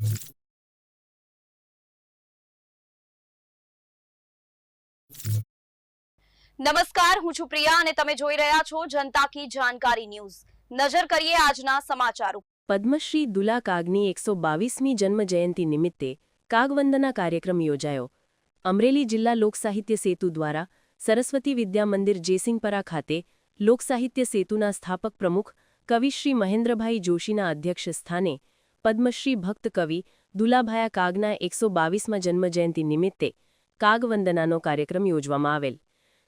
નમસ્કાર, હું છું પ્રિયા અને તમે જોઈ રહ્યા છો જનતા કી જાણકારી ન્યૂઝ। નજર કરીએ આજના સમાચારો। પદ્મશ્રી દુલા કાગની 122મી જન્મજયંતિ નિમિત્તે કાગવંદના કાર્યક્રમ યોજાયો। અમરેલી જિલ્લા લોકસાહિત્ય સેતુ દ્વારા સરસ્વતી વિદ્યા મંદિર જેસિંગપરા ખાતે લોકસાહિત્ય સેતુના સ્થાપક પ્રમુખ કવિશ્રી મહેન્દ્રભાઈ જોશીના અધ્યક્ષ સ્થાને પદ્મશ્રી ભક્ત કવિ દુલાભાયા કાગના 122મા જન્મજયંતિ નિમિત્તે કાગવંદનાનો કાર્યક્રમ યોજવામાં આવેલ,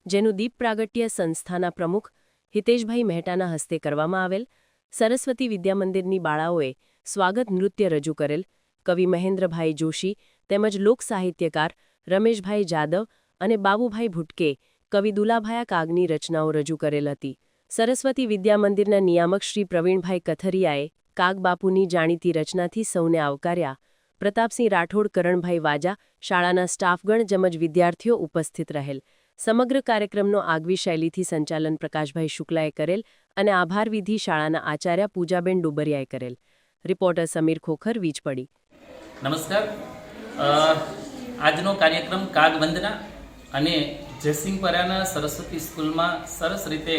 જેનું દીપ પ્રાગટ્ય સંસ્થાના પ્રમુખ હિતેશભાઈ મહેટાના હસ્તે કરવામાં આવેલ। સરસ્વતી વિદ્યામંદિરની બાળાઓએ સ્વાગત નૃત્ય રજૂ કરેલ। કવિ મહેન્દ્રભાઈ જોશી તેમજ લોકસાહિત્યકાર રમેશભાઈ જાદવ અને બાબુભાઈ ભુટકે કવિ દુલાભાયા કાગની રચનાઓ રજૂ કરેલ હતી। સરસ્વતી વિદ્યામંદિરના નિયામક શ્રી પ્રવીણભાઈ કથરિયાએ કાગબાપુની જાણીતી રચનાથી સૌને આવકાર્યા। પ્રતાપસિંહ રાઠોડ, કરણભાઈ વાજા, શાળાના સ્ટાફગણ તેમજ વિદ્યાર્થીઓ ઉપસ્થિત રહેલ। સમગ્ર કાર્યક્રમનો આગવી શૈલીથી સંચાલન પ્રકાશભાઈ શુક્લાએ કરેલ અને આભાર વિધિ શાળાના આચાર્ય પૂજાબેન ડુબરિયાએ કરેલ। રિપોર્ટર સમીર ખોખર, વીજપડી। નમસ્કાર। આજનો કાર્યક્રમ કાગવંદના અને જેસિંગપરાના સરસ્વતી સ્કૂલમાં સરસ રીતે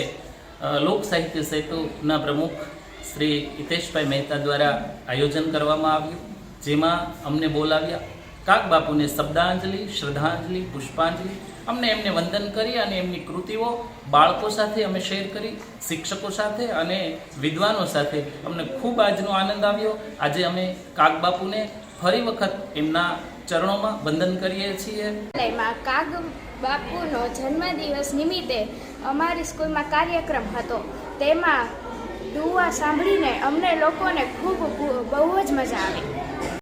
લોક સાહિત્ય સેતુના પ્રમુખ શ્રી હિતેશભાઈ મહેતા દ્વારા આયોજન કરવામાં આવ્યું, જેમાં અમને બોલાવ્યા। કાગબાપુને શબ્દાંજલિ, શ્રદ્ધાંજલિ, પુષ્પાંજલિ અમને એમને વંદન કરી અને એમની કૃતિઓ બાળકો સાથે અમે શેર કરી, શિક્ષકો સાથે અને વિદ્વાનો સાથે અમને ખૂબ આજનો આનંદ આવ્યો। આજે અમે કાગબાપુને ફરી વખત એમના ચરણોમાં વંદન કરીએ છીએ। કાગબાપુનો જન્મદિવસ નિમિત્તે અમારી સ્કૂલમાં કાર્યક્રમ હતો, તેમાં દુઆ સાંભળીને અમને લોકોને બહુ જ મજા આવી।